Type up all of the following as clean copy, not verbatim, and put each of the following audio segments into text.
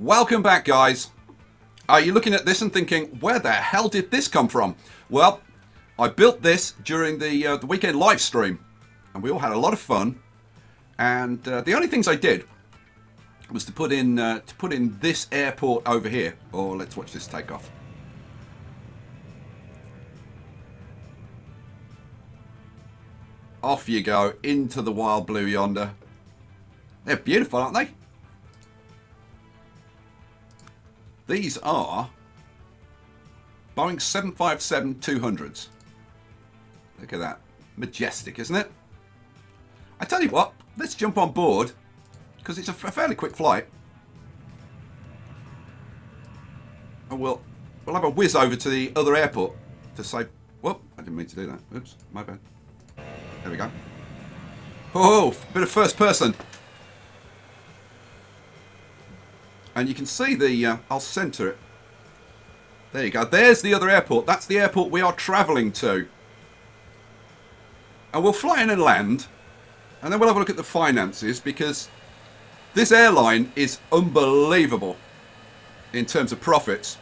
Welcome back, guys. Are you looking at this and thinking, where the hell did this come from? Well, I built this during the weekend live stream, and we all had a lot of fun. And the only things I did was to put in this airport over here. Oh, let's watch this take off. Off you go into the wild blue yonder. They're beautiful, aren't they? These are Boeing 757-200s. Look at that. Majestic, isn't it? I tell you what, let's jump on board, because it's a fairly quick flight. And we'll have a whiz over to the other airport to say, whoop, I didn't mean to do that. Oops, my bad. There we go. Oh, bit of first person. And you can see the, I'll center it. There you go. There's the other airport. That's the airport we are traveling to. And we'll fly in and land. And then we'll have a look at the finances, because this airline is unbelievable in terms of profits.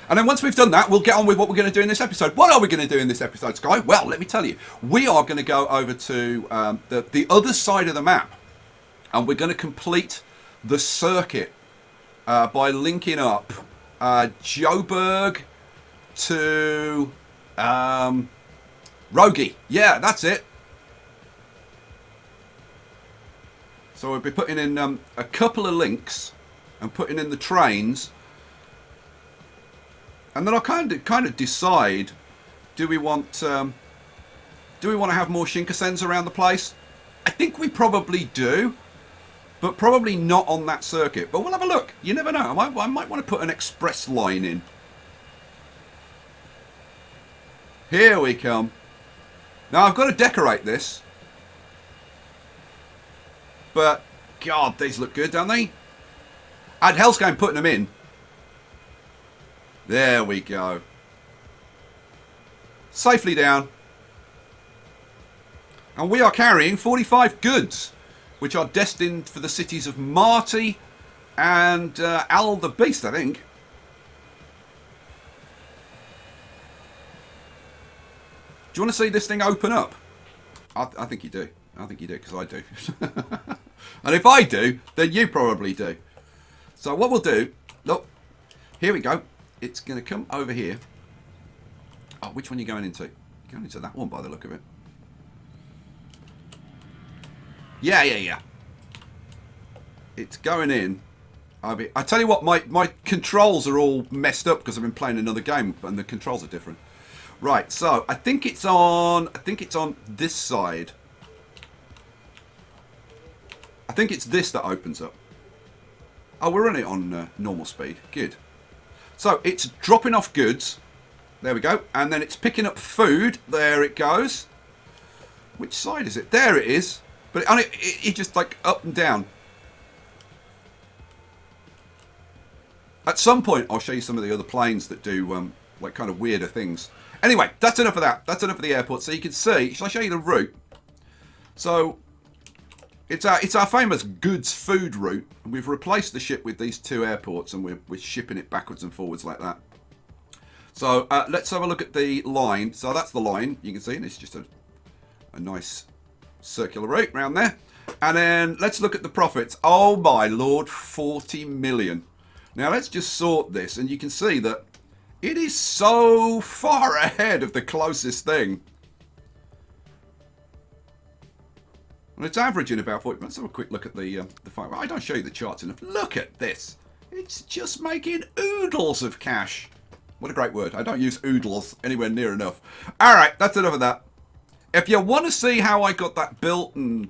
And then once we've done that, we'll get on with what we're going to do in this episode. What are we going to do in this episode, Skye? Well, let me tell you. We are going to go over to the other side of the map. And we're going to complete the circuit by linking up Joburg to Rogge. Yeah, that's it. So we'll be putting in a couple of links and putting in the trains, and then I'll kind of decide: do we want to have more Shinkansens around the place? I think we probably do, but probably not on that circuit. But we'll have a look. You never know. I might want to put an express line in. Here we come. Now I've got to decorate this. But, God, these look good, don't they? I had hell's game putting them in. There we go. Safely down. And we are carrying 45 goods, which are destined for the cities of Marty and Al the Beast, I think. Do you want to see this thing open up? I think you do. I think you do, because I do. And if I do, then you probably do. So what we'll do, look, here we go. It's going to come over here. Oh, which one are you going into? You're going into that one by the look of it. Yeah. It's going in. I tell you what, my controls are all messed up because I've been playing another game and the controls are different. Right, so I think it's on this side. I think it's this that opens up. Oh, we're running it on normal speed. Good. So it's dropping off goods. There we go. And then it's picking up food. There it goes. Which side is it? There it is. But it just like up and down. At some point, I'll show you some of the other planes that do like kind of weirder things. Anyway, that's enough of that. That's enough of the airport. So you can see. Shall I show you the route? So it's our famous goods food route. We've replaced the ship with these two airports, and we're shipping it backwards and forwards like that. So let's have a look at the line. So that's the line. You can see, and it's just a nice circular route around there. And then let's look at the profits. Oh my lord, 40 million. Now let's just sort this, and you can see that it is so far ahead of the closest thing. And it's averaging about 40. Let's have a quick look at the fight. I don't show you the charts enough. Look at this. It's just making oodles of cash. What a great word. I don't use oodles anywhere near enough. All right, that's enough of that. If you want to see how I got that built and,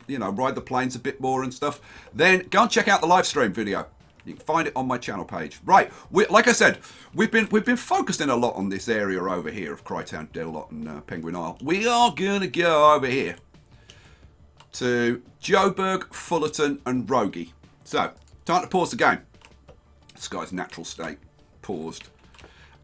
you know, ride the planes a bit more and stuff, then go and check out the live stream video. You can find it on my channel page. Right, like I said, we've been focusing a lot on this area over here of Crytown, Delot and Penguin Isle. We are going to go over here to Joburg, Fullerton and Rogge. So, time to pause the game. Skye's natural state. Paused.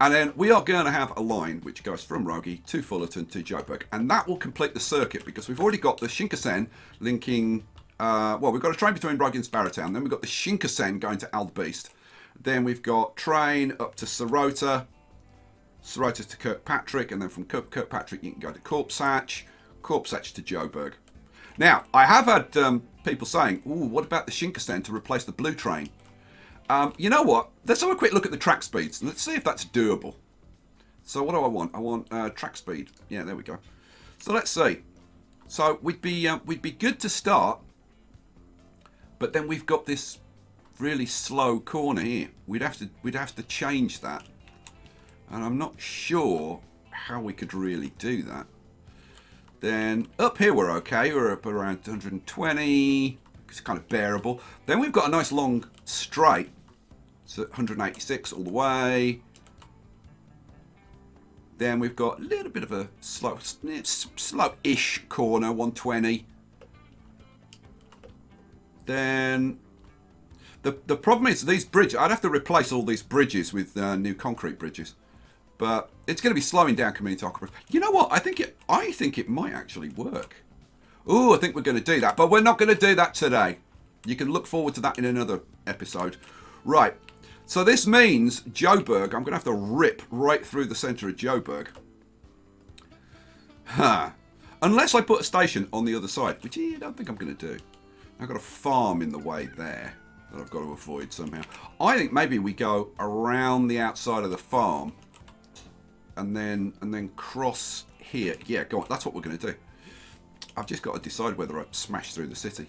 And then we are going to have a line which goes from Rogge to Fullerton to Joburg. And that will complete the circuit because we've already got the Shinkansen linking well, we've got a train between Rogge and Sparrowtown. Then we've got the Shinkansen going to Aldbeast. Then we've got train up to Sorota. Sorota to Kirkpatrick. And then from Kirkpatrick, you can go to Corpshatch. Corpshatch to Joburg. Now, I have had people saying, ooh, what about the Shinkansen to replace the blue train? You know what? Let's have a quick look at the track speeds. Let's see if that's doable. So what do I want? I want track speed. Yeah, there we go. So let's see. So we'd be good to start, but then we've got this really slow corner here. We'd have to change that, and I'm not sure how we could really do that. Then up here we're okay. We're up around 120. It's kind of bearable. Then we've got a nice long straight. So 186 all the way. Then we've got a little bit of a slow-ish corner, 120. Then the problem is these bridges. I'd have to replace all these bridges with new concrete bridges, but it's going to be slowing down community occupancy. You know what? I think it might actually work. Oh, I think we're going to do that, but we're not going to do that today. You can look forward to that in another episode. Right. So this means Joburg, I'm going to have to rip right through the centre of Joburg. Huh. Unless I put a station on the other side, which I don't think I'm going to do. I've got a farm in the way there that I've got to avoid somehow. I think maybe we go around the outside of the farm and then cross here. Yeah, go on. That's what we're going to do. I've just got to decide whether I smash through the city.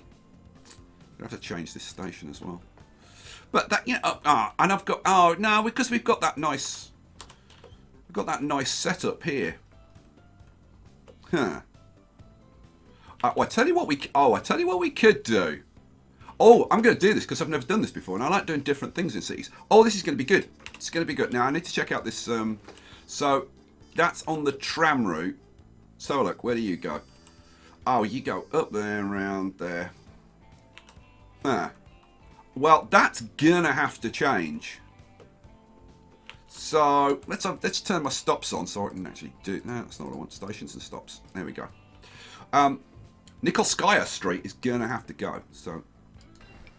I have to change this station as well. But that, and I've got, no, because we've got that nice setup here. Huh. I tell you what we could do. Oh, I'm going to do this because I've never done this before, and I like doing different things in cities. Oh, this is going to be good. It's going to be good. Now I need to check out this. So that's on the tram route. So look, where do you go? Oh, you go up there, around there. Huh. Well, that's gonna have to change. So let's turn my stops on so I can actually do it. No, that's not what I want. Stations and stops. There we go. Nikolskaya Street is gonna have to go. So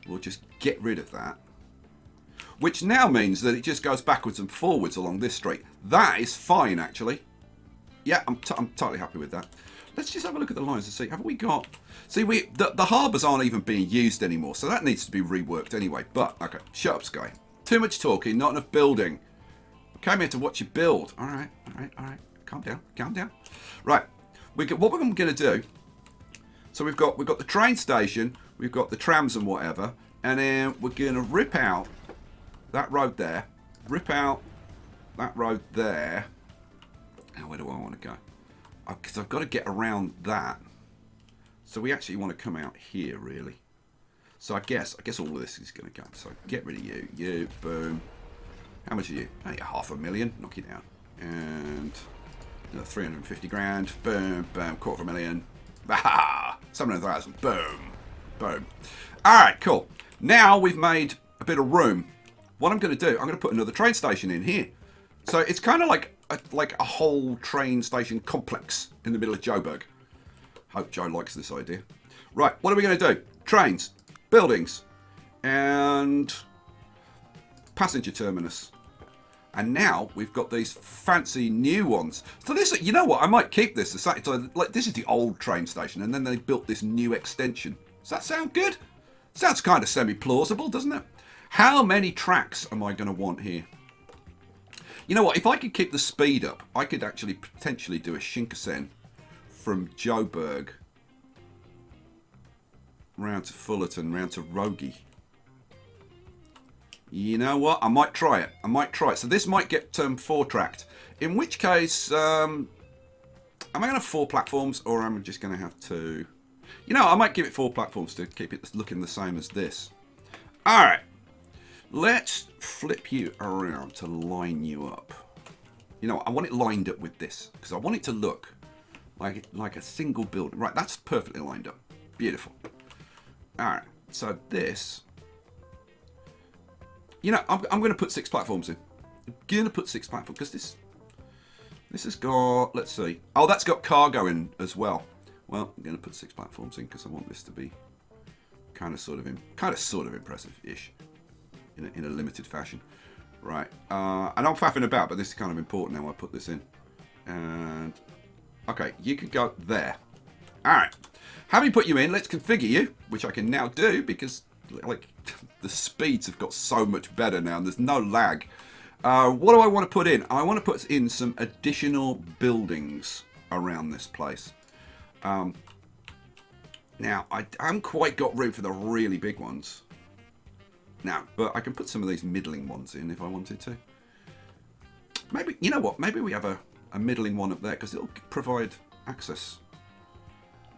we'll just get rid of that. Which now means that it just goes backwards and forwards along this street. That is fine, actually. Yeah, I'm totally happy with that. Let's just have a look at the lines and see. Have we got... See, the harbours aren't even being used anymore, so that needs to be reworked anyway. But, okay, shut up, Skye. Too much talking, not enough building. I came here to watch you build. All right. Calm down. Right, what we're going to do... So we've got the train station, we've got the trams and whatever, and then we're going to rip out that road there, rip out that road there. Now, where do I want to go? Because I've got to get around that. So we actually want to come out here, really. So I guess all of this is going to go. So get rid of you, boom. How much are you? Only 500,000, knock you down. And 350 grand, boom, 250,000. Ah, 700,000, boom. All right, cool. Now we've made a bit of room. What I'm going to do, I'm going to put another train station in here. So it's kind of like a whole train station complex in the middle of Joburg. Hope Joe likes this idea. Right, what are we going to do? Trains, buildings, and passenger terminus. And now we've got these fancy new ones. So this, you know what? I might keep this. So like this is the old train station, and then they built this new extension. Does that sound good? Sounds kind of semi-plausible, doesn't it? How many tracks am I going to want here? You know what? If I could keep the speed up, I could actually potentially do a Shinkansen from Joburg round to Fullerton, round to Rogge. You know what? I might try it. So this might get 4-tracked. In which case, am I going to have 4 platforms, or am I just going to have 2? You know, I might give it 4 platforms to keep it looking the same as this. All right. Let's flip you around to line you up. You know, I want it lined up with this because I want it to look like a single building. Right, that's perfectly lined up. Beautiful. All right, so this, you know, I'm going to put 6 platforms in. I'm going to put 6 platforms because this has got, let's see. Oh, that's got cargo in as well. Well, I'm going to put 6 platforms in because I want this to be kind of sort of impressive-ish in a limited fashion. Right, and I'm faffing about, but this is kind of important now. I put this in, and okay, you could go there. All right, having put you in, let's configure you, which I can now do because like the speeds have got so much better now, and there's no lag. What do I want to put in? I want to put in some additional buildings around this place. Now I haven't quite got room for the really big ones. Now, but I can put some of these middling ones in if I wanted to. Maybe, you know what? Maybe we have a middling one up there because it'll provide access.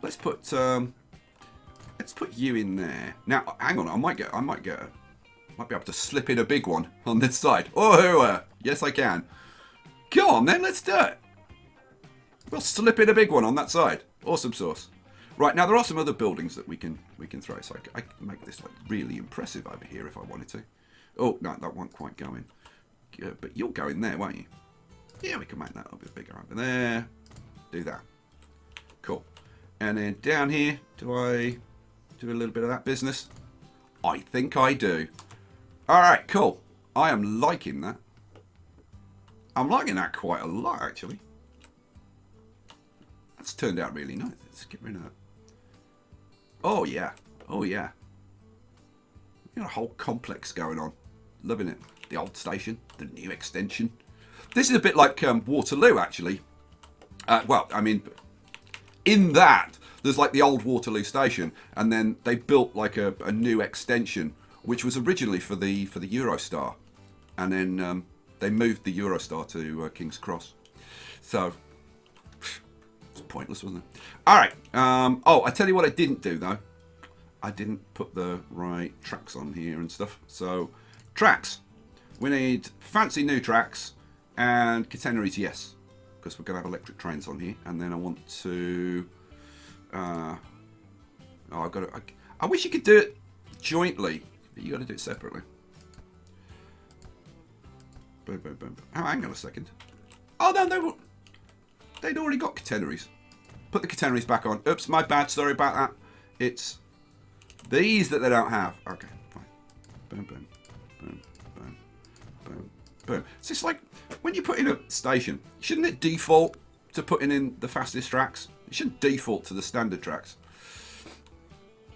Let's put you in there. Now, hang on. I might be able to slip in a big one on this side. Oh, yes, I can. Come on, then. Let's do it. We'll slip in a big one on that side. Awesome sauce. Right, now there are some other buildings that we can throw, so I can make this like really impressive over here if I wanted to. Oh, no, that won't quite go in. But you'll go in there, won't you? Yeah, we can make that a little bit bigger over there. Do that. Cool. And then down here, do I do a little bit of that business? I think I do. All right, cool. I am liking that. I'm liking that quite a lot, actually. That's turned out really nice. Let's get rid of that. Oh, yeah. Oh, yeah. Got a whole complex going on. Loving it. The old station, the new extension. This is a bit like Waterloo, actually. Well, I mean, in that, there's like the old Waterloo station, and then they built like a new extension, which was originally for the Eurostar. And then they moved the Eurostar to King's Cross. So... pointless, wasn't it? All right. Oh, I tell you what I didn't do though. I didn't put the right tracks on here and stuff. So tracks. We need fancy new tracks and catenaries, yes, because we're gonna have electric trains on here. And then I want to. Oh, I've got to. I wish you could do it jointly, but you got to do it separately. Boom, boom, boom. Oh, hang on a second. Oh no, they'd already got catenaries. Put the catenaries back on. Oops, my bad. Sorry about that. It's these that they don't have. Okay, fine. Boom, boom, boom, boom, boom, boom. It's just like when you put in a station, shouldn't it default to putting in the fastest tracks? It shouldn't default to the standard tracks.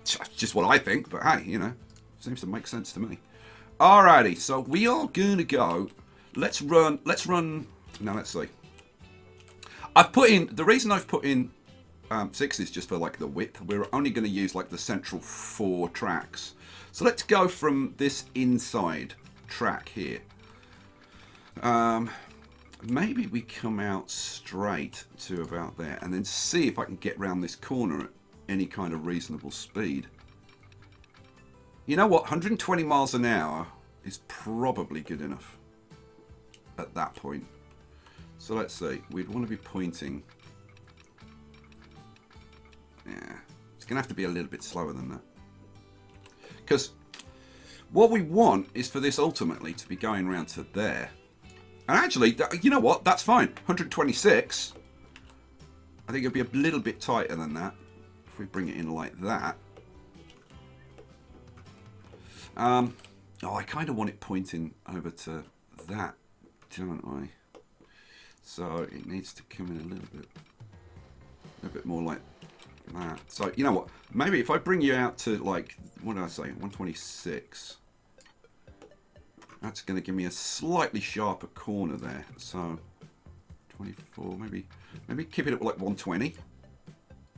It's just what I think, but hey, you know, seems to make sense to me. Alrighty, so we are going to go. Let's run. Now let's see. I've put in, the reason I've put in 6 is just for like the width. We're only going to use like the central 4 tracks. So let's go from this inside track here. Maybe we come out straight to about there and then see if I can get round this corner at any kind of reasonable speed. You know what, 120 miles an hour is probably good enough at that point. So let's see, we'd want to be pointing. Yeah, it's going to have to be a little bit slower than that. Because what we want is for this ultimately to be going round to there. And actually, you know what, that's fine. 126. I think it'll be a little bit tighter than that if we bring it in like that. Oh, I kind of want it pointing over to that, don't I? So it needs to come in a bit more like that. So you know what? Maybe if I bring you out to like, what did I say? 126. That's going to give me a slightly sharper corner there. So 24, maybe keep it at like 120.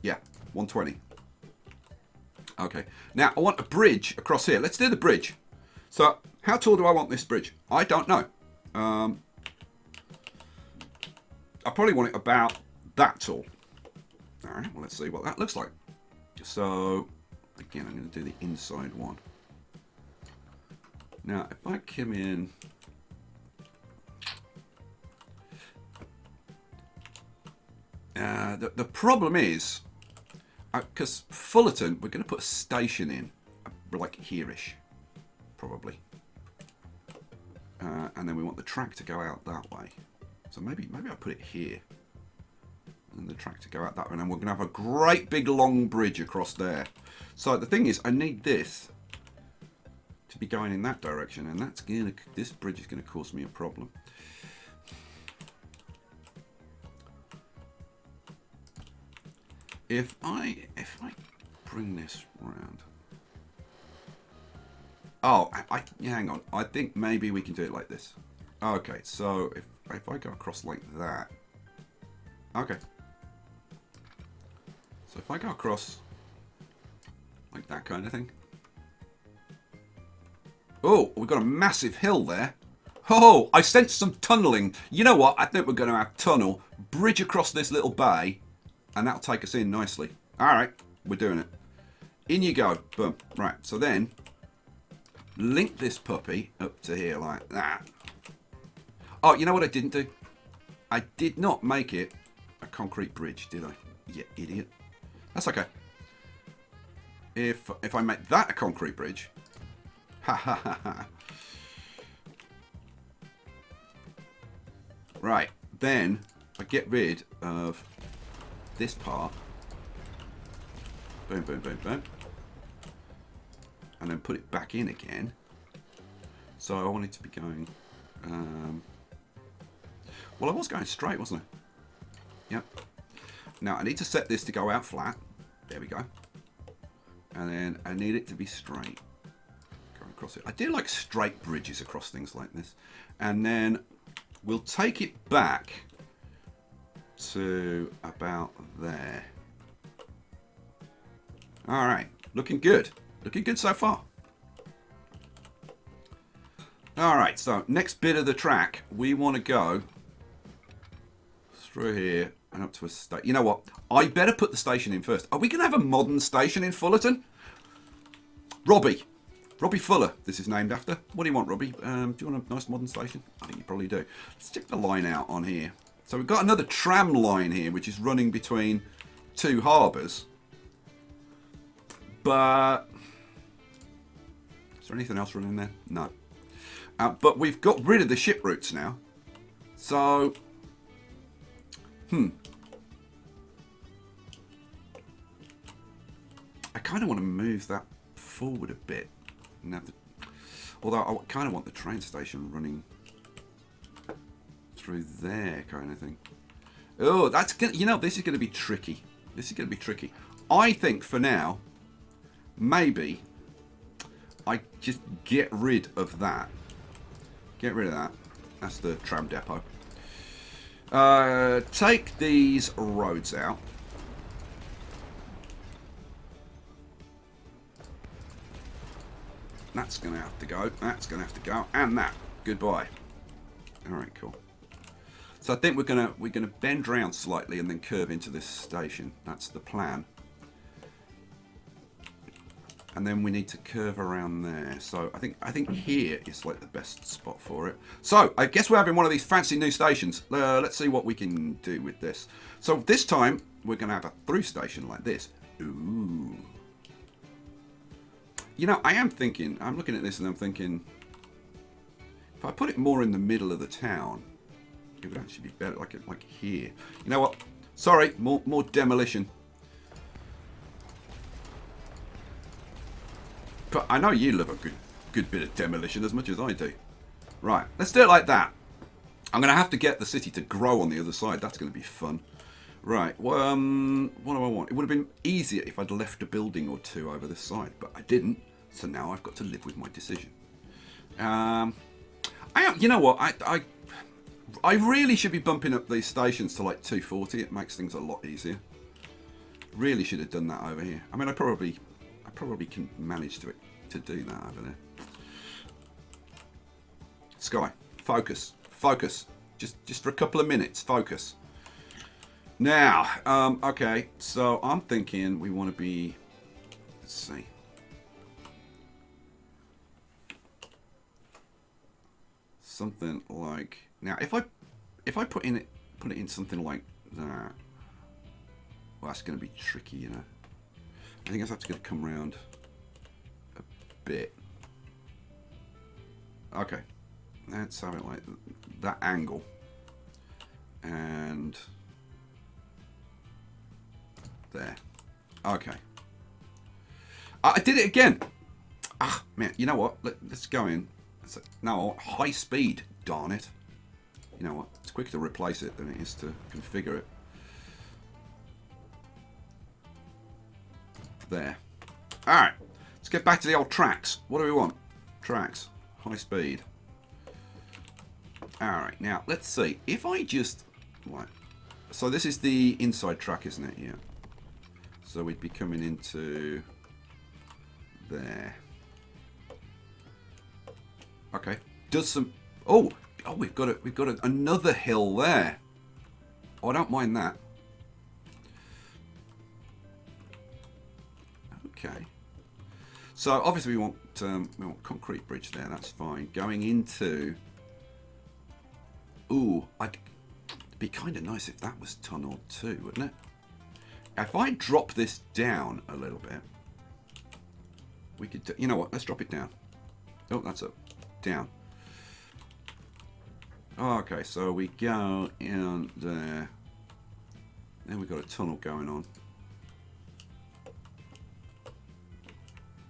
Yeah, 120. Okay. Now I want a bridge across here. Let's do the bridge. So how tall do I want this bridge? I don't know. I probably want it about that tall. All right, well, let's see what that looks like. So, again, I'm going to do the inside one. Now, if I come in... the problem is, because Fullerton, we're going to put a station in, like here-ish, probably. And then we want the track to go out that way. So maybe I'll put it here. and the track to go out that way, and we're going to have a great big long bridge across there. So the thing is, I need this to be going in that direction, and that's gonna, this bridge is going to cause me a problem. If I bring this round. Oh, yeah, hang on. I think maybe we can do it like this. Okay, so if I go across like that. Okay. So if I go across like that kind of thing. Oh, we've got a massive hill there. Oh, I sense some tunneling. You know what? I think we're going to have tunnel, bridge across this little bay, and that'll take us in nicely. All right, we're doing it. In you go. Boom. Right, so then link this puppy up to here like that. Oh, you know what I didn't do? I did not make it a concrete bridge, did I? You idiot. That's okay. If I make that a concrete bridge, ha ha ha ha. Right, then I get rid of this part. Boom, boom, boom, boom. And then put it back in again. So I want it to be going... well, I was going straight, wasn't I? Yep. Now, I need to set this to go out flat. There we go. And then I need it to be straight. Going across it. I do like straight bridges across things like this. And then we'll take it back to about there. All right. Looking good. Looking good so far. All right. So next bit of the track, we want to go through here and up to a station. You know what? I better put the station in first. Are we going to have a modern station in Fullerton? Robbie. Robbie Fuller, this is named after. What do you want, Robbie? Do you want a nice modern station? I think you probably do. Let's check the line out on here. So we've got another tram line here, which is running between two harbours. But is there anything else running there? No. But we've got rid of the ship routes now. So, I kind of want to move that forward a bit. Although I kind of want the train station running through there, kind of thing. Oh, that's gonna, you know, this is going to be tricky. This is going to be tricky. I think for now, maybe I just get rid of that. Get rid of that. That's the tram depot. Take these roads out. That's going to have to go. That's going to have to go. And that. Goodbye. All right, cool. So I think we're gonna bend around slightly and then curve into this station. That's the plan. And then we need to curve around there. So I think here is like the best spot for it. So I guess we're having one of these fancy new stations. Let's see what we can do with this. So this time we're going to have a through station like this. Ooh. You know, I am thinking, I'm looking at this and I'm thinking, if I put it more in the middle of the town, it would actually be better, like here. You know what? Sorry, more demolition. But I know you love a good bit of demolition as much as I do. Right, let's do it like that. I'm going to have to get the city to grow on the other side. That's going to be fun. Right, well, what do I want? It would have been easier if I'd left a building or two over this side, but I didn't. So now I've got to live with my decision. You know what? I really should be bumping up these stations to like 240. It makes things a lot easier. Really should have done that over here. I mean, I probably can manage to do that over there. Skye, focus. Just for a couple of minutes, focus. Now, okay, so I'm thinking we want to be, let's see. Something like, now if I put it in something like that, well, that's going to be tricky, you know. I think that's going to come around a bit. Okay, let's have it like that angle, and there. Okay. I did it again. Ah, man, you know what? Let's go in. No, high speed, darn it. You know what? It's quicker to replace it than it is to configure it. There. Alright. Let's get back to the old tracks. What do we want? Tracks. High speed. Alright, now let's see. If I just... Right. So this is the inside track, isn't it? Yeah. So we'd be coming into... There. Okay. Does some... Oh! Oh, we've got another hill there. Oh, I don't mind that. Okay. So obviously we want concrete bridge there. That's fine. Going into. Ooh, it'd be kind of nice if that was tunneled too, wouldn't it? If I drop this down a little bit, we could. You know what? Let's drop it down. Oh, that's up. Down. Okay, so we go in there. Then we've got a tunnel going on.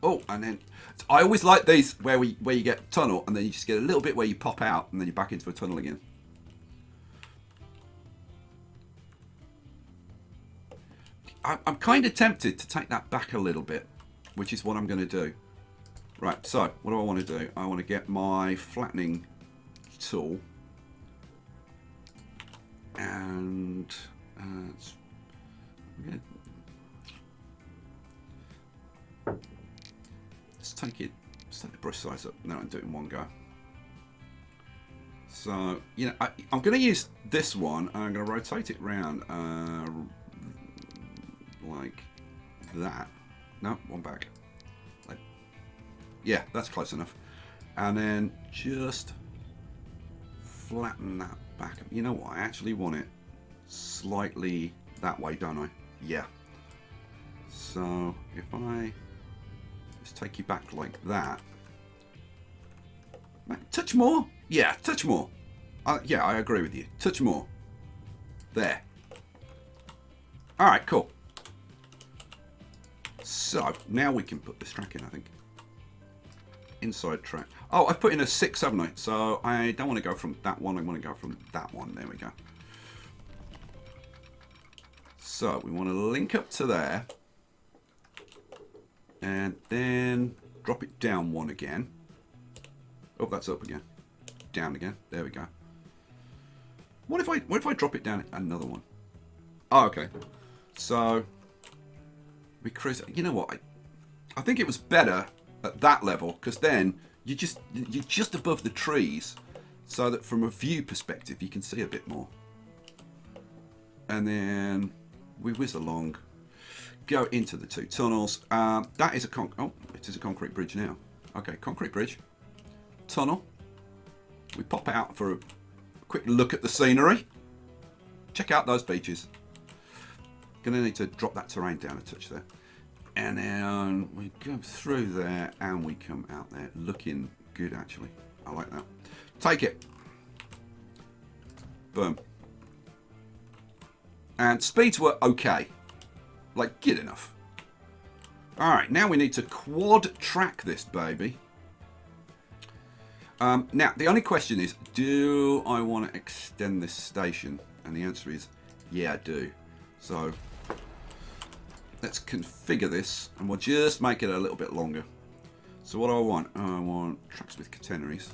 Oh, and then I always like these where you get tunnel and then you just get a little bit where you pop out and then you're back into a tunnel again. I'm kind of tempted to take that back a little bit, which is what I'm going to do. Right, so what do I want to do? I want to get my flattening tool and let's take the brush size up. No, and do it in one go. So, you know, I'm going to use this one. I'm going to rotate it round like that. No, one back. Like, yeah, that's close enough. And then just flatten that back. You know what? I actually want it slightly that way, don't I? Yeah. So, if I just take you back like that. Touch more? Yeah, touch more. Yeah, I agree with you. Touch more. There. Alright, cool. So, now we can put this track in, I think. Inside track. Oh, I've put in a 6, haven't I? So, I don't want to go from that one. I want to go from that one. There we go. So, we want to link up to there. And then drop it down one again. Oh, that's up again. Down again. There we go. What if I drop it down another one? Oh, okay. So we cruise. You know what? I think it was better at that level because then you're just above the trees, so that from a view perspective you can see a bit more. And then we whiz along, go into the two tunnels. That is it is a concrete bridge now. Okay, concrete bridge. Tunnel. We pop out for a quick look at the scenery. Check out those beaches. Gonna need to drop that terrain down a touch there. And then we go through there and we come out there. Looking good, actually. I like that. Take it. Boom. And speeds were okay. Like, good enough. Alright, now we need to quad track this baby. Now, the only question is, do I want to extend this station? And the answer is, yeah, I do. So, let's configure this, and we'll just make it a little bit longer. So what do I want? I want tracks with catenaries.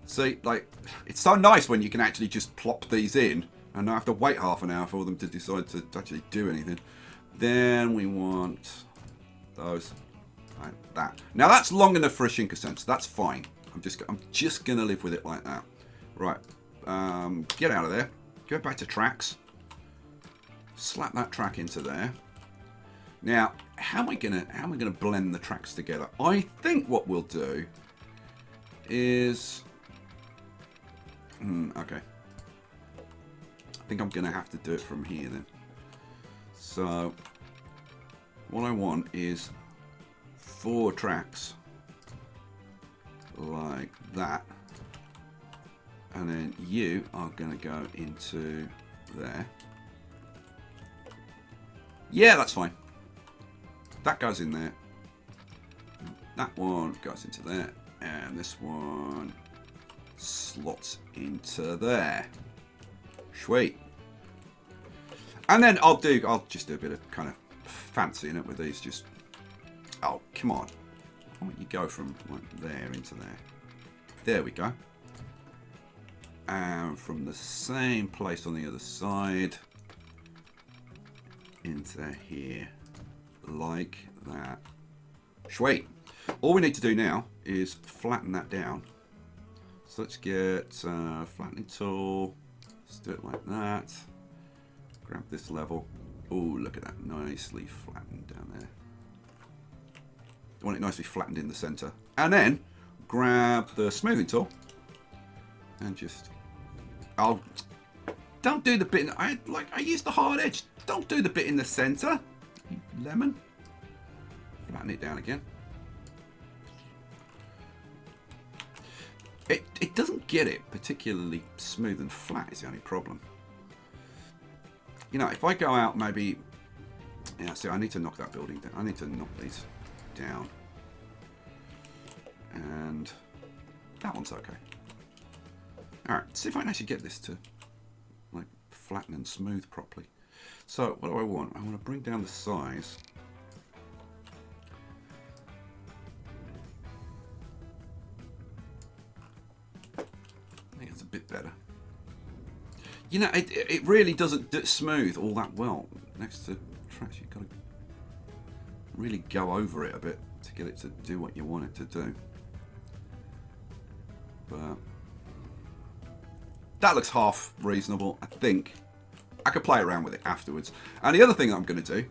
See, like, it's so nice when you can actually just plop these in, and not have to wait half an hour for them to decide to actually do anything. Then we want those, like that. Now that's long enough for a Shinkansen, that's fine. I'm just gonna live with it like that. Right, get out of there. Go back to tracks. Slap that track into there. Now, how am I gonna blend the tracks together? I think what we'll do is, okay. I think I'm gonna have to do it from here then. So, what I want is 4 tracks like that, and then you are going to go into there. Yeah, that's fine. That goes in there. That one goes into there. And this one slots into there. Sweet. And then I'll just do a bit of kind of fancying it with these. Just, oh, come on. Why don't you go from like there into there? There we go. And from the same place on the other side into here, like that. Sweet. All we need to do now is flatten that down. So let's get flattening tool. Let's do it like that. Grab this level. Oh, look at that, nicely flattened down there. I want it nicely flattened in the center. And then grab the smoothing tool and just, don't do the bit. I use the hard edge. Don't do the bit in the center. You lemon. Flatten it down again. It doesn't get it particularly smooth and flat is the only problem. You know, if I go out maybe, yeah, see, I need to knock that building down. I need to knock these down. And that one's okay. Alright, see if I can actually get this to like flatten and smooth properly. So what do I want? I want to bring down the size. I think it's a bit better. You know, it really doesn't smooth all that well. Next to tracks, you've got to really go over it a bit to get it to do what you want it to do. But that looks half reasonable, I think. I could play around with it afterwards. And the other thing I'm going to do,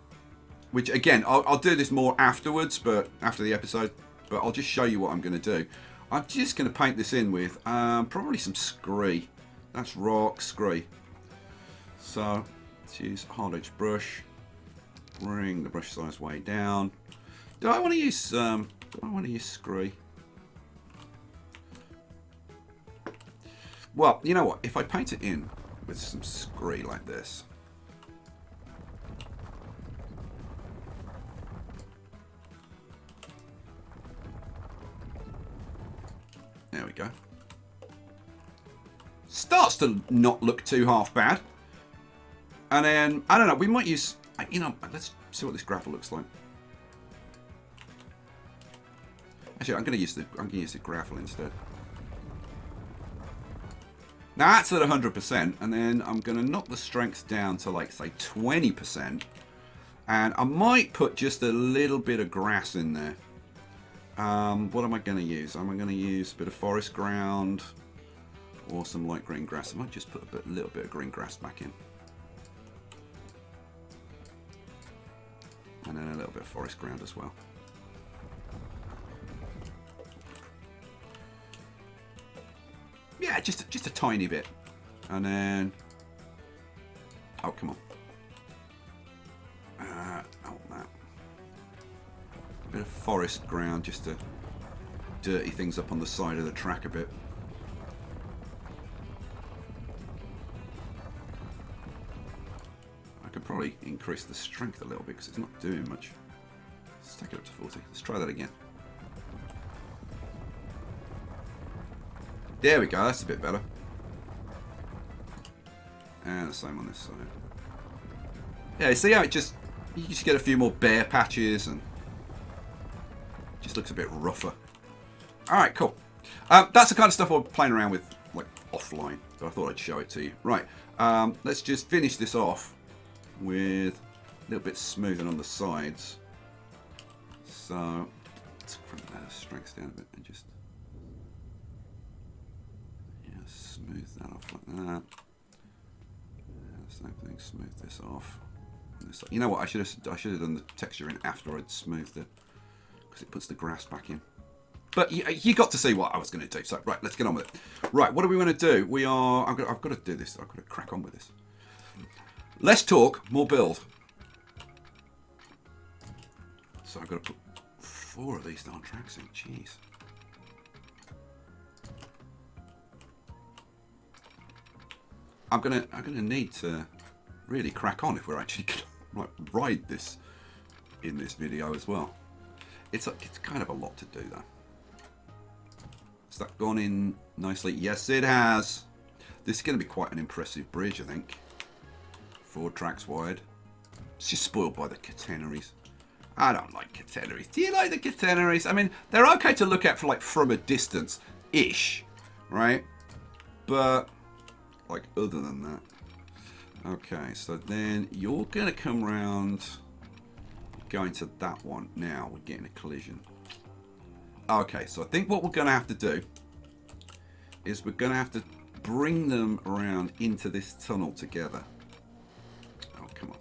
which again, I'll do this more afterwards, but after the episode, but I'll just show you what I'm going to do. I'm just going to paint this in with probably some Skye. That's rock Skye. So let's use a hard edge brush. Bring the brush size way down. Do I want to use Skye? Well, you know what? If I paint it in with some Skye like this. There we go. Starts to not look too half bad. And then, I don't know, we might use, you know, let's see what this grapple looks like. Actually, I'm going to use the grapple instead. Now that's at 100%, and then I'm going to knock the strength down to like, say, 20%. And I might put just a little bit of grass in there. What am I going to use? Am I going to use a bit of forest ground or some light green grass? I might just put a little bit of green grass back in. And then a little bit of forest ground as well. Yeah, just a tiny bit. And then, oh, come on. Oh, that. A bit of forest ground just to dirty things up on the side of the track a bit. I could probably increase the strength a little bit because it's not doing much. Let's take it up to 40. Let's try that again. There we go, that's a bit better. And the same on this side. Yeah, see how it just, you just get a few more bare patches and it just looks a bit rougher. Alright, cool. That's the kind of stuff I'm playing around with, like, offline. So I thought I'd show it to you. Right, let's just finish this off with a little bit smoothing on the sides. So, let's bring the strength down a bit and just smooth that off like that. Same thing, smooth this off. You know what? I should have done the texture in after I'd smoothed it because it puts the grass back in. But you got to see what I was going to do. So right, let's get on with it. Right, what do we want to do? I've got to do this. I've got to crack on with this. Less talk, more build. So I've got to put 4 of these darn tracks in. Jeez. I'm gonna need to really crack on if we're actually might ride this in this video as well. It's kind of a lot to do though. Has that gone in nicely? Yes, it has. This is going to be quite an impressive bridge, I think. 4 tracks wide. It's just spoiled by the catenaries. I don't like catenaries. Do you like the catenaries? I mean, they're okay to look at for like from a distance-ish, right? But like other than that. Okay, so then you're going to come round, going to that one. Now we're getting a collision. Okay, so I think what we're going to have to do is we're going to have to bring them around into this tunnel together. Oh, come on.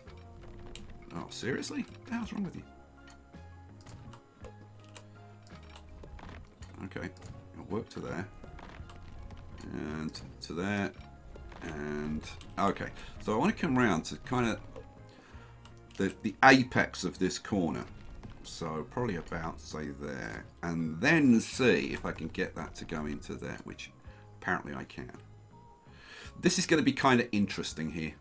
Oh, seriously? What the hell's wrong with you? Okay, it'll work to there. And to there. And, okay. So I want to come around to kind of the apex of this corner. So probably about, say, there. And then see if I can get that to go into there, which apparently I can. This is going to be kind of interesting here.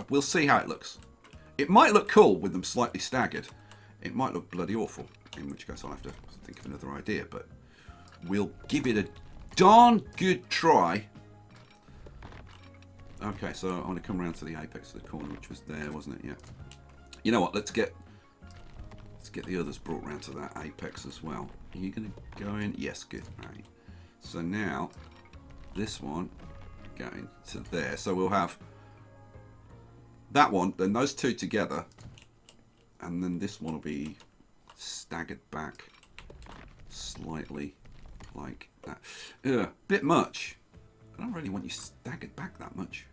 We'll see how it looks. It might look cool with them slightly staggered. It might look bloody awful, in which case I'll have to think of another idea. But we'll give it a darn good try. Okay, so I want to come around to the apex of the corner, which was there, wasn't it? Yeah. You know what? Let's get the others brought around to that apex as well. Are you going to go in? Yes, good. Right. So now this one going to there. So we'll have that one, then those two together, and then this one will be staggered back slightly like that. Bit much. I don't really want you staggered back that much.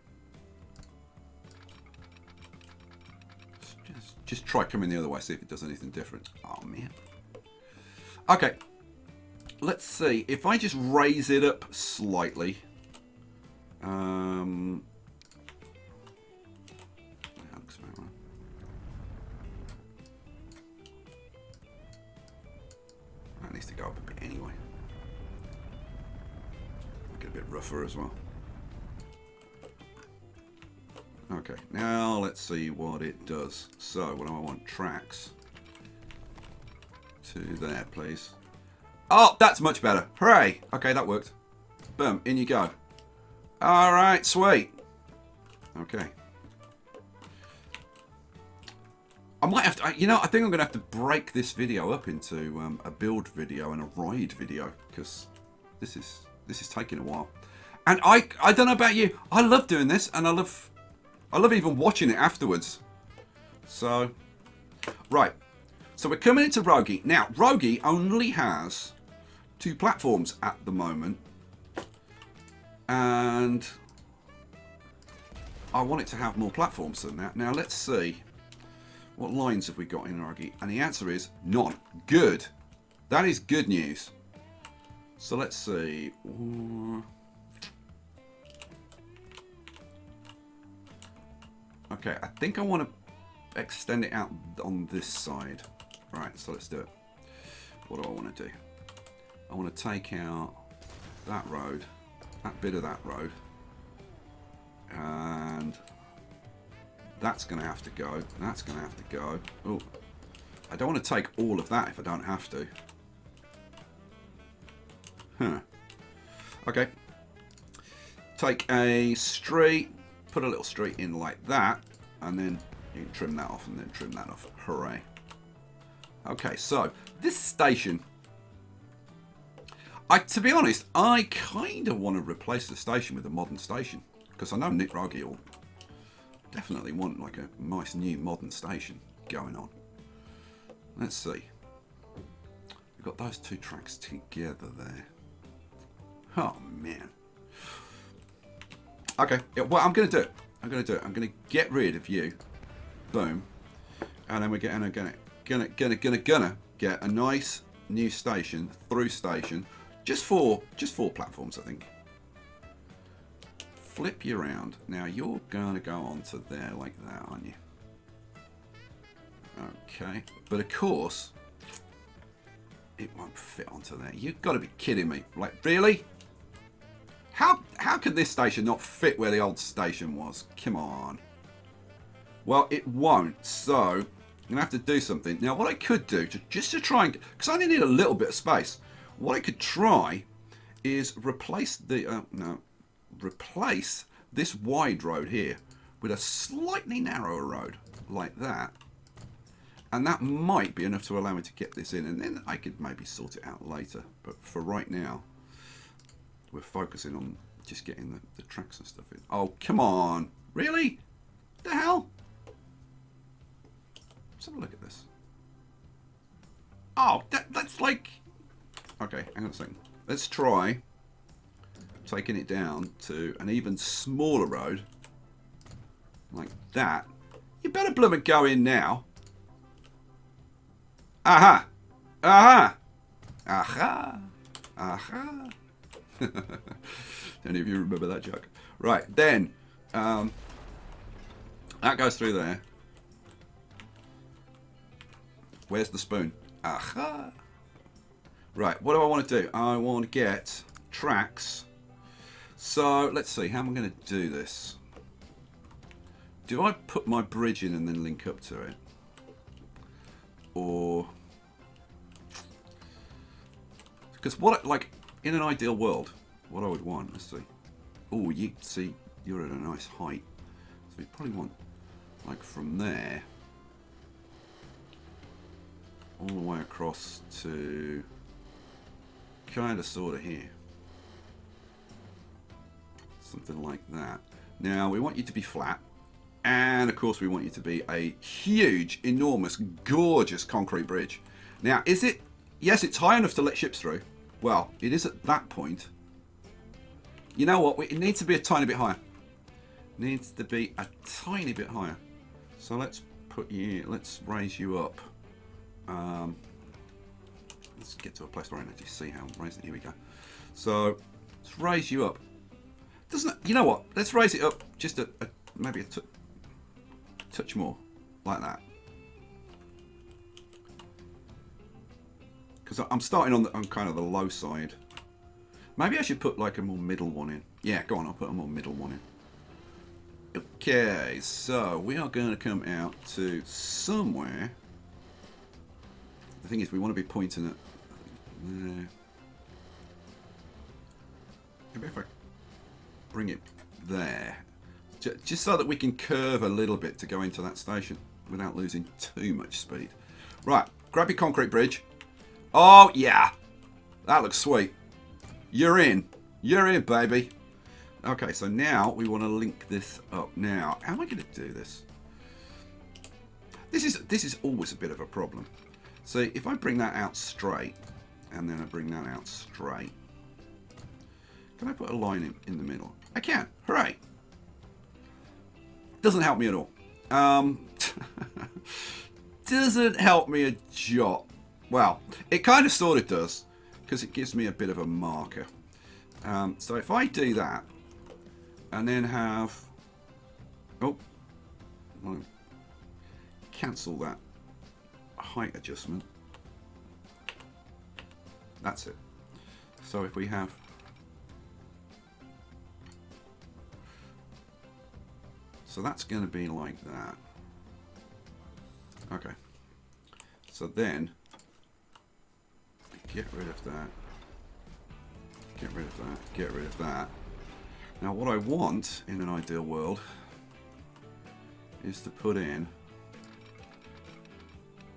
Just try coming the other way, see if it does anything different. Oh, man. Okay. Let's see. If I just raise it up slightly. That looks about right. That needs to go up a bit anyway. Make it a bit rougher as well. Okay, now let's see what it does. So, what do I want? Tracks. To there, please. Oh, that's much better. Hooray! Okay, that worked. Boom, in you go. Alright, sweet. Okay. I might have to, you know, I think I'm going to have to break this video up into a build video and a ride video, because this is taking a while. And I don't know about you, I love doing this, and I love even watching it afterwards. So, right. So we're coming into Rogge. Now, Rogge only has 2 platforms at the moment. And I want it to have more platforms than that. Now, let's see. What lines have we got in Rogge? And the answer is none. Good. That is good news. So let's see. Okay, I think I want to extend it out on this side. Right, so let's do it. What do I want to do? I want to take out that road, that bit of that road, and that's going to have to go, that's going to have to go. Oh, I don't want to take all of that if I don't have to. Huh. Okay. Take a street, put a little street in like that, and then you can trim that off and then trim that off. Hooray. Okay, so this station, to be honest, I kind of want to replace the station with a modern station, because I know Nick Rogge will definitely want like a nice new modern station going on. Let's see. We've got those 2 tracks together there. Oh, man. Okay, yeah, well, I'm going to do it. I'm going to get rid of you. Boom. And then we're gonna get a nice new station, through station, just for platforms, I think. Flip you around. Now you're gonna go onto there like that, aren't you? Okay, but of course it won't fit onto there. You've got to be kidding me! Like, really? How could this station not fit where the old station was? Come on. Well, it won't, so I'm going to have to do something. Now, what I could do, just to try and... because I only need a little bit of space. What I could try is replace the... replace this wide road here with a slightly narrower road, like that. And that might be enough to allow me to get this in, and then I could maybe sort it out later. But for right now, we're focusing on just getting the tracks and stuff in. Oh, come on. Really? The hell? Let's have a look at this. Oh, that's like... okay, hang on a second. Let's try taking it down to an even smaller road. Like that. You better blooming go in now. Aha! Aha! Aha! Aha! Any of you remember that joke? Right, then, that goes through there. Where's the spoon? Aha! Right, what do I want to do? I want to get tracks. So, let's see, how am I going to do this? Do I put my bridge in and then link up to it? Or... because what, like, in an ideal world, what I would want, let's see. Oh, you see, you're at a nice height. So you probably want, like, from there, all the way across to kind of sort of here. Something like that. Now, we want you to be flat. And, of course, we want you to be a huge, enormous, gorgeous concrete bridge. Now, is it... yes, it's high enough to let ships through. Well, it is at that point. You know what? It needs to be a tiny bit higher. Needs to be a tiny bit higher. So let's put you... let's raise you up. Let's get to a place where I can actually see how I'm raising it. Here we go. So, let's raise you up. Doesn't it... you know what? Let's raise it up just maybe a touch more. Like that. Because I'm starting on kind of the low side. Maybe I should put like a more middle one in. Yeah, go on, I'll put a more middle one in. Okay, so we are going to come out to somewhere. The thing is, we want to be pointing at there. Maybe if I bring it there. Just so that we can curve a little bit to go into that station without losing too much speed. Right, grab your concrete bridge. Oh, yeah. That looks sweet. You're in. You're in, baby. Okay, so now we want to link this up. Now, how am I going to do this? This is always a bit of a problem. So if I bring that out straight, and then I bring that out straight, can I put a line in the middle? I can. Hooray. Doesn't help me at all. Doesn't help me a jot. Well, it kind of sort of does, because it gives me a bit of a marker. So if I do that, and then have... oh, I'll cancel that height adjustment. That's it. So if we have... so that's going to be like that. Okay. So then... get rid of that. Get rid of that. Get rid of that. Now what I want in an ideal world is to put in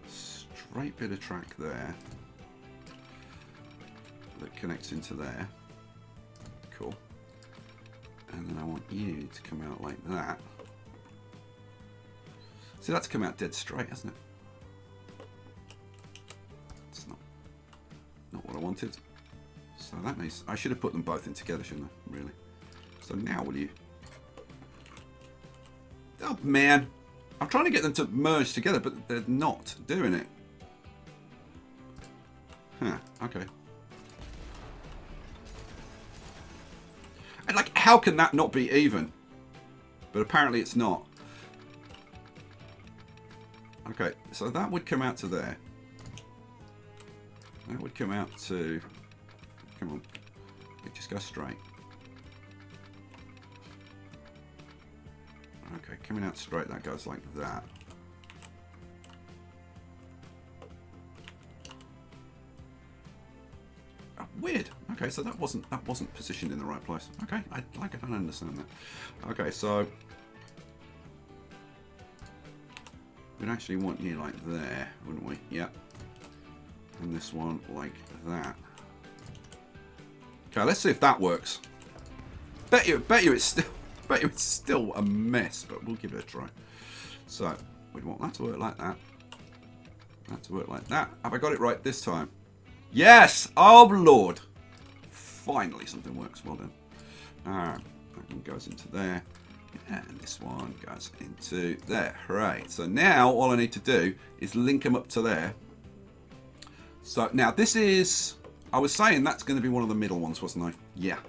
a straight bit of track there that connects into there. Cool. And then I want you to come out like that. See, that's come out dead straight, hasn't it? It's not what I wanted. So that means I should have put them both in together, shouldn't I? Really. So now will you... oh man, I'm trying to get them to merge together, but they're not doing it. Huh, okay. And like, how can that not be even? But apparently it's not. Okay, so that would come out to there. That would come out to... come on, it just goes straight. Okay, coming out straight, that goes like that. Oh, weird. Okay, so that wasn't positioned in the right place. Okay, I don't understand that. Okay, so we'd actually want you like there, wouldn't we? Yep. And this one like that. Okay, let's see if that works. Bet you it's still a mess, but we'll give it a try. So we'd want that to work like that. That to work like that. Have I got it right this time? Yes! Oh Lord! Finally something works. Well done. That one goes into there. And this one goes into there. Hooray. So now all I need to do is link them up to there. So now this is... I was saying that's going to be one of the middle ones, wasn't I? Yeah.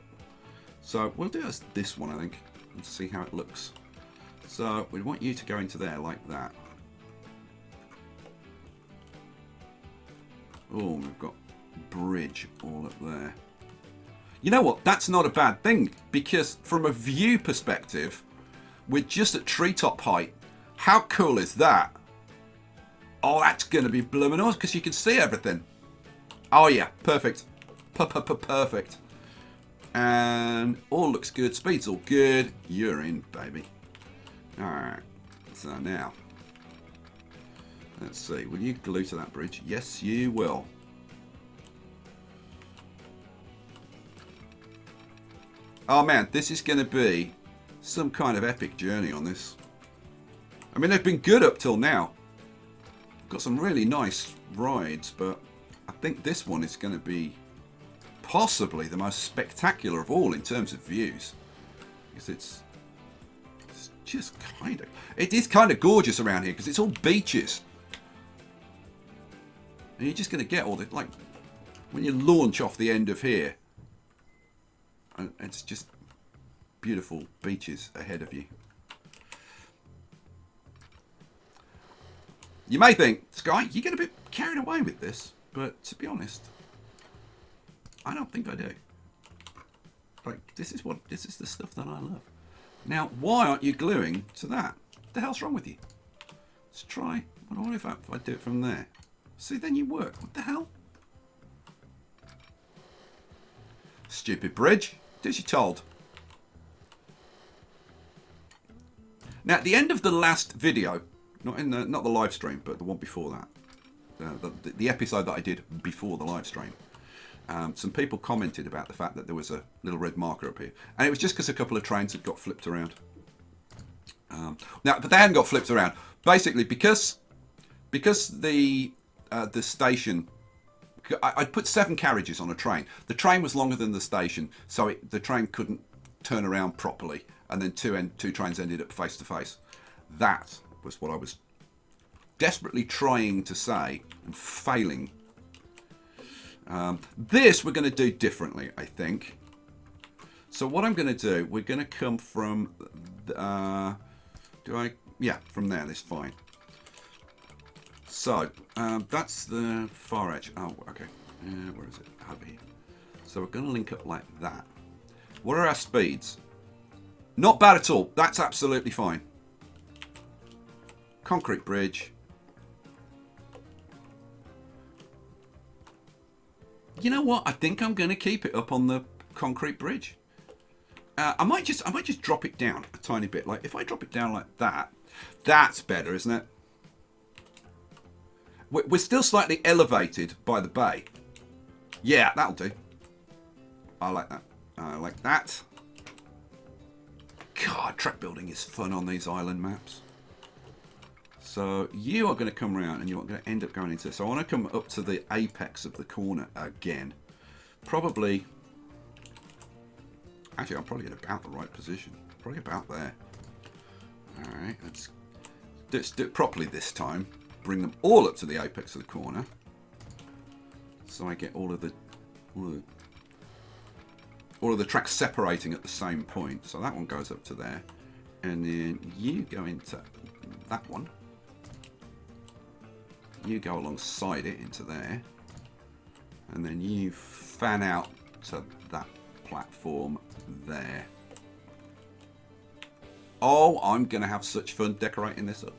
So we'll do this one, I think, and see how it looks. So we want you to go into there like that. Oh, we've got bridge all up there. You know what? That's not a bad thing, because from a view perspective, we're just at treetop height. How cool is that? Oh, that's going to be blooming awesome, because you can see everything. Oh yeah, perfect. Perfect. And all looks good. Speed's all good. You're in, baby. Alright. So now, let's see. Will you glue to that bridge? Yes, you will. Oh man, this is going to be some kind of epic journey on this. I mean, they've been good up till now. Got some really nice rides, but I think this one is going to be possibly the most spectacular of all in terms of views. Because it's just kind of... It is kind of gorgeous around here because it's all beaches. And you're just going to get all the... Like, when you launch off the end of here, and it's just beautiful beaches ahead of you. You may think, Skye, you're going to be carried away with this. But to be honest, I don't think I do. Like, this is the stuff that I love. Now, why aren't you gluing to that? What the hell's wrong with you? Let's try. What if I do it from there? See, then you work. What the hell? Stupid bridge. Do as you're told. Now, at the end of the last video, not the live stream, but the one before that. The episode that I did before the live stream, some people commented about the fact that there was a little red marker up here, and it was just because a couple of trains had got flipped around. Now, but they hadn't got flipped around. Basically, because the station, I'd put 7 carriages on a train. The train was longer than the station, so the train couldn't turn around properly, and then two trains ended up face to face. That was what I was desperately trying to say and failing. This we're going to do differently, I think. So what I'm going to do, we're going to come from yeah, from there. This is fine. So that's the far edge. Oh, okay. Where is it? Over here. So we're going to link up like that. What are our speeds? Not bad at all. That's absolutely fine. Concrete bridge. You know what? I think I'm going to keep it up on the concrete bridge. I might just drop it down a tiny bit. Like if I drop it down like that, that's better, isn't it? We're still slightly elevated by the bay. Yeah, that'll do. I like that. I like that. God, track building is fun on these island maps. So you are going to come around and you're going to end up going into this. So I want to come up to the apex of the corner again. Probably, actually I'm probably in about the right position. Probably about there. Alright, let's do it properly this time. Bring them all up to the apex of the corner. So I get all of the tracks separating at the same point. So that one goes up to there. And then you go into that one. You go alongside it into there. And then you fan out to that platform there. Oh, I'm going to have such fun decorating this up.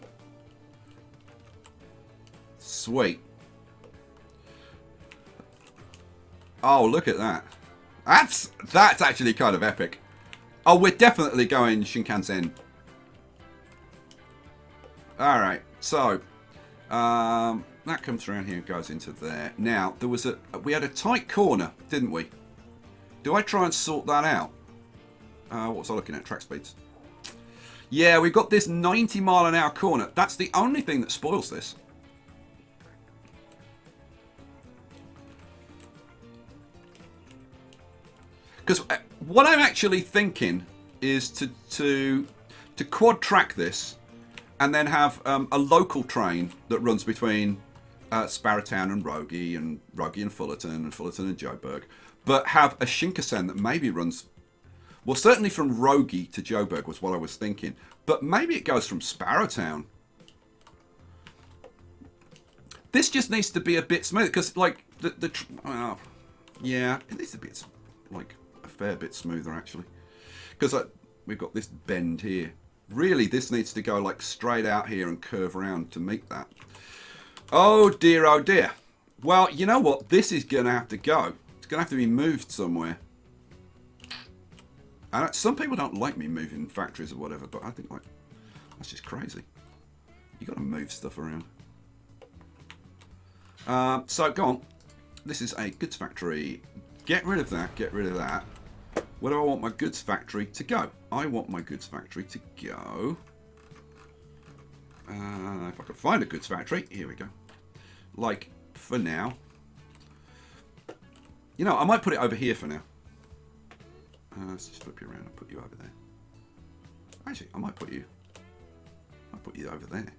Sweet. Oh, look at that. That's actually kind of epic. Oh, we're definitely going Shinkansen. Alright, so that comes around here and goes into there. Now, we had a tight corner, didn't we? Do I try and sort that out? What was I looking at? Track speeds. Yeah, we've got this 90-mile-an-hour corner. That's the only thing that spoils this. Because what I'm actually thinking is to quad track this and then have a local train that runs between Sparrowtown and Rogge and Fullerton and Joburg, but have a Shinkansen that maybe runs, well, certainly from Rogge to Joburg was what I was thinking, but maybe it goes from Sparrowtown. This just needs to be a bit smoother because, like, yeah, it needs to be like a fair bit smoother actually, because we've got this bend here. Really, this needs to go like straight out here and curve around to meet that. Oh dear, oh dear. Well, you know what? This is going to have to go. It's going to have to be moved somewhere. And some people don't like me moving factories or whatever, but I think like that's just crazy. You got to move stuff around. So go on. This is a goods factory. Get rid of that. Get rid of that. Where do I want my goods factory to go? I want my goods factory to go. If I could find a goods factory, here we go. Like for now. You know, I might put it over here for now. Let's just flip you around and put you over there. Actually, I might put you over there.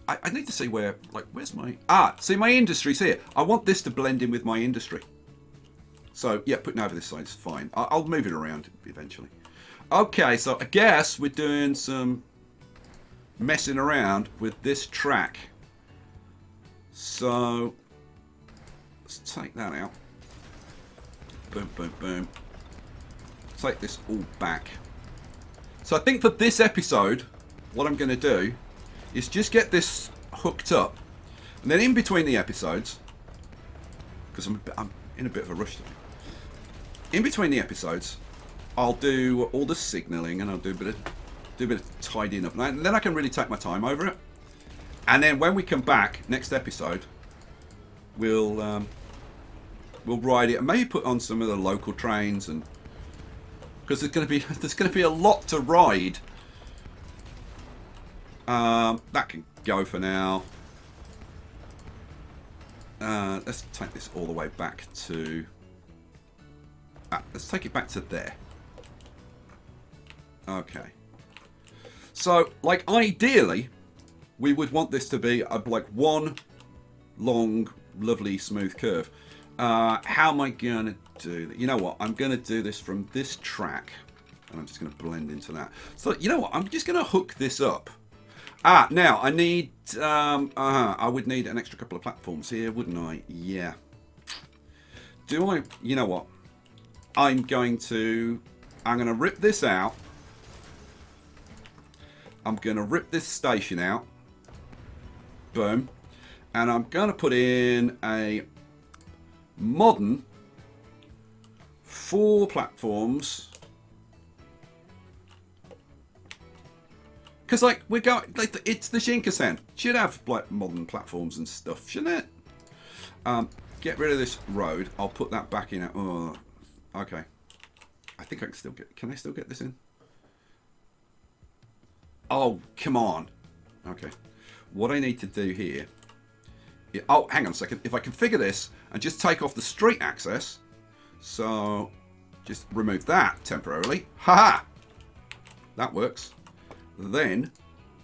I need to see where, like, where's my... see, my industry's here. I want this to blend in with my industry. So, yeah, putting over this side is fine. I'll move it around eventually. Okay, so I guess we're doing some messing around with this track. So, let's take that out. Boom, boom, boom. Take this all back. So I think for this episode, what I'm going to do is just get this hooked up. And then in between the episodes, because I'm in a bit of a rush today. In between the episodes, I'll do all the signalling and I'll do a bit of tidying up. And then I can really take my time over it. And then when we come back next episode, we'll ride it and maybe put on some of the local trains, and because there's going to be a lot to ride. That can go for now. Let's take this all the way back to... let's take it back to there. Okay. So, like, ideally, we would want this to be like one long, lovely, smooth curve. How am I going to do that? You know what? I'm going to do this from this track, and I'm just going to blend into that. So, you know what? I'm just going to hook this up. Now, I need... I would need an extra couple of platforms here, wouldn't I? Yeah. Do I... You know what? I'm going to rip this out. I'm going to rip this station out. Boom. And I'm going to put in a modern 4 platforms. Because, like, we're going... Like, it's the Shinkansen. Should have, like, modern platforms and stuff, shouldn't it? Get rid of this road. I'll put that back in. Oh, okay. I think I can still get... Can I still get this in? Oh, come on. Okay. What I need to do here... Oh, hang on a second. If I configure this and just take off the street access... So, just remove that temporarily. Haha! That works. Then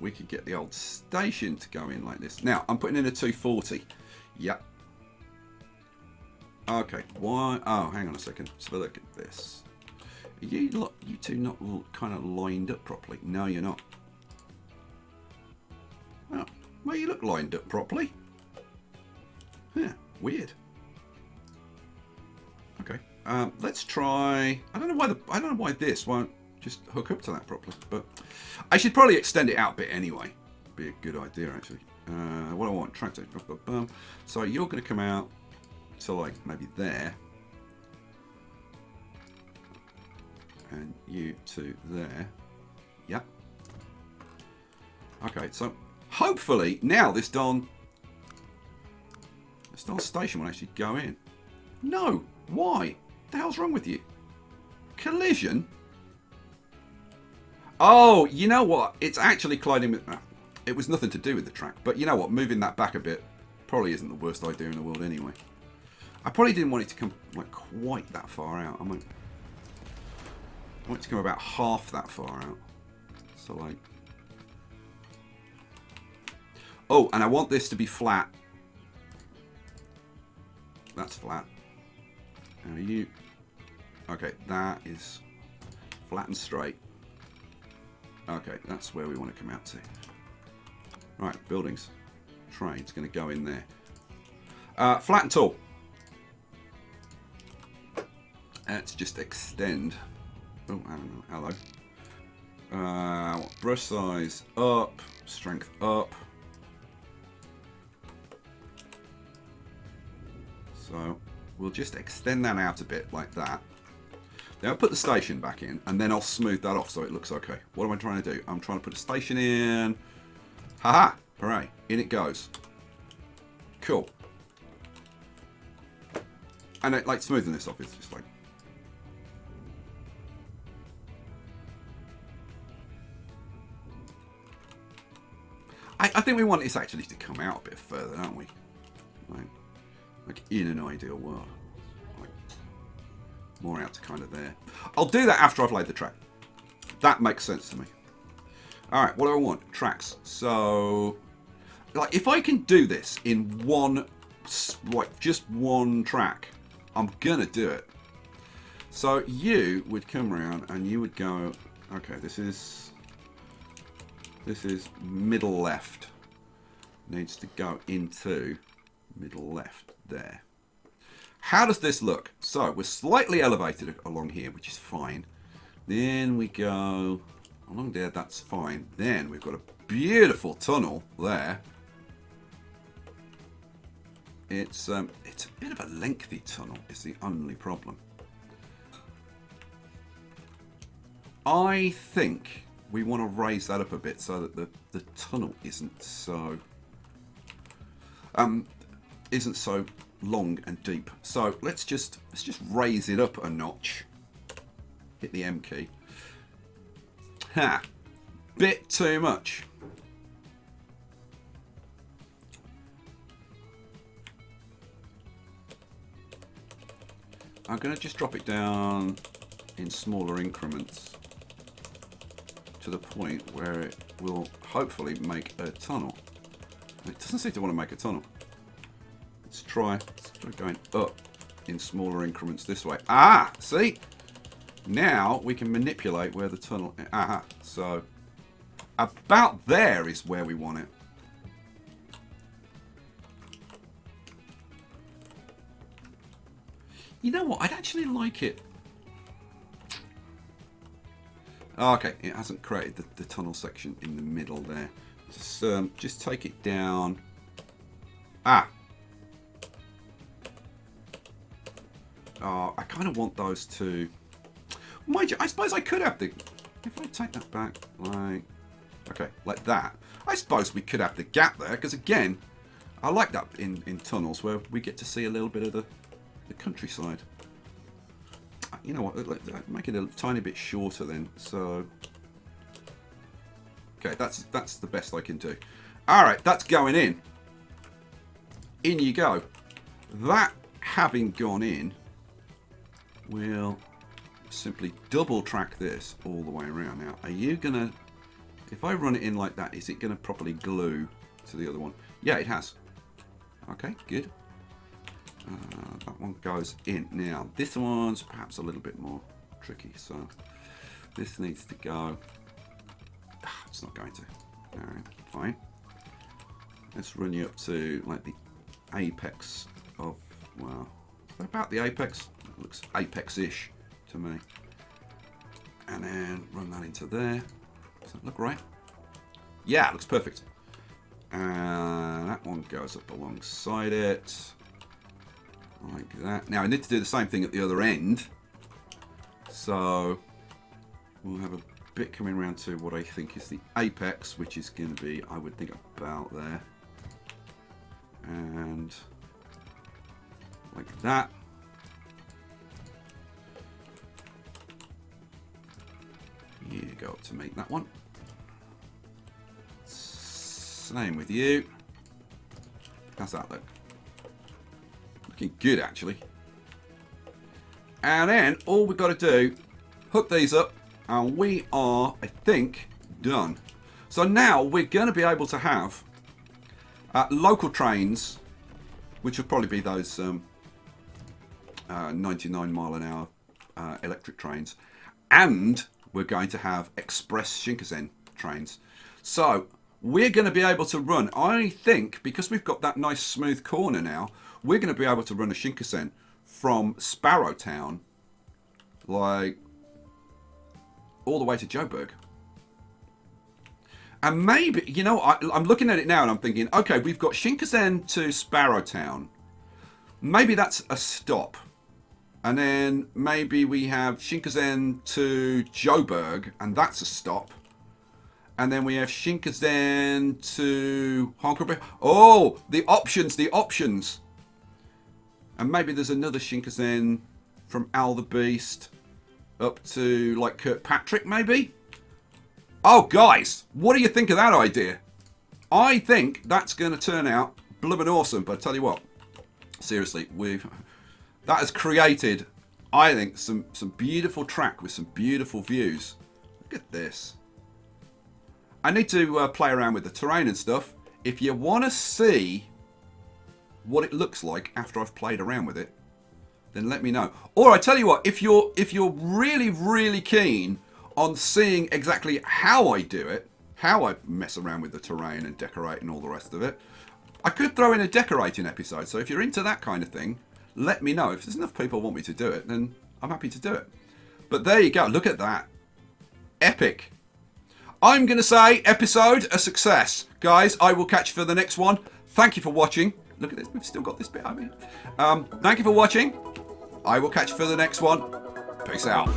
we could get the old station to go in like this. Now, I'm putting in a 240. Yep. Okay. Why? Oh, hang on a second. So look at this. Are you two not kind of lined up properly? No, you're not. Oh, well, you look lined up properly. Yeah, weird. Okay. Let's try. I don't know why this won't just hook up to that properly, but I should probably extend it out a bit anyway. Be a good idea actually. What I want, tractor. So you're going to come out to like maybe there, and you to there. Yep. Okay, so hopefully now this darn station will actually go in. No, why? What the hell's wrong with you? Collision? Oh, you know what? It's actually colliding with... It was nothing to do with the track. But you know what? Moving that back a bit probably isn't the worst idea in the world anyway. I probably didn't want it to come like quite that far out. I want it to come about half that far out. So like... Oh, and I want this to be flat. That's flat. Now you... Okay, that is flat and straight. Okay, that's where we want to come out to. Right, buildings. Train's going to go in there. Flat and tall. Let's just extend. Oh, I don't know. Hello. Brush size up. Strength up. So we'll just extend that out a bit like that. Then I'll put the station back in, and then I'll smooth that off so it looks okay. What am I trying to do? I'm trying to put a station in. Haha! Hooray! In it goes. Cool. And it, like smoothing this off is just like... I think we want this actually to come out a bit further, don't we? Like in an ideal world. Like more out to kind of there. I'll do that after I've laid the track. That makes sense to me. Alright, what do I want? Tracks. So, like, if I can do this in one, like, just one track, I'm gonna do it. So, you would come around and you would go, okay, this is middle left. Needs to go into middle left there. How does this look? So, we're slightly elevated along here, which is fine. Then we go along there, that's fine. Then we've got a beautiful tunnel there. It's a bit of a lengthy tunnel, is the only problem. I think we want to raise that up a bit so that the tunnel isn't so long and deep. So let's just raise it up a notch. Hit the M key. Ha! Bit too much. I'm going to just drop it down in smaller increments to the point where it will hopefully make a tunnel. It doesn't seem to want to make a tunnel. Let's try going up in smaller increments this way. Ah! See? Now we can manipulate where the tunnel... Aha! So, about there is where we want it. You know what? I'd actually like it. Oh, okay, it hasn't created the tunnel section in the middle there. Just take it down. Ah! Oh, I kind of want those two. Mind you, I suppose I could have the... If I take that back, like... Okay, like that. I suppose we could have the gap there, because again, I like that in tunnels where we get to see a little bit of the countryside. You know what, make it a tiny bit shorter then, so... Okay, that's the best I can do. Alright, that's going in. In you go. That having gone in, we'll simply double track this all the way around. Now, are you gonna... If I run it in like that, is it gonna properly glue to the other one? Yeah, it has. Okay, good. That one goes in. Now, this one's perhaps a little bit more tricky, so this needs to go... It's not going to. Alright, fine. Let's run you up to, like, the apex of... Well, about the apex. looks apex-ish to me. And then run that into there. Does that look right? Yeah, it looks perfect. And that one goes up alongside it. Like that. Now I need to do the same thing at the other end. So we'll have a bit coming around to what I think is the apex, which is going to be, I would think, about there. And like that. You go up to meet that one. Same with you. How's that look? Looking good, actually. And then all we've got to do, hook these up, and we are, I think, done. So now we're going to be able to have local trains, which will probably be those 99 mile an hour electric trains, and we're going to have express Shinkansen trains. So we're going to be able to run, I think, because we've got that nice smooth corner now, we're going to be able to run a Shinkansen from Sparrowtown, like, all the way to Joburg. And maybe, you know, I'm looking at it now and I'm thinking, okay, we've got Shinkansen to Sparrowtown. Maybe that's a stop. And then maybe we have Shinkansen to Joburg, and that's a stop. And then we have Shinkansen to Honkerby. Oh, the options, the options. And maybe there's another Shinkansen from Al the Beast up to, like, Kirkpatrick, maybe? Oh, guys, what do you think of that idea? I think that's going to turn out blooming awesome. But I tell you what, seriously, that has created, I think, some beautiful track with some beautiful views. Look at this. I need to play around with the terrain and stuff. If you want to see what it looks like after I've played around with it, then let me know. Or I tell you what, if you're really, really keen on seeing exactly how I do it, how I mess around with the terrain and decorate and all the rest of it, I could throw in a decorating episode. So if you're into that kind of thing, let me know. If there's enough people who want me to do it, then I'm happy to do it. But there you go. Look at that. Epic. I'm going to say episode a success. Guys, I will catch you for the next one. Thank you for watching. Look at this. We've still got this bit, haven't we? Thank you for watching. I will catch you for the next one. Peace out.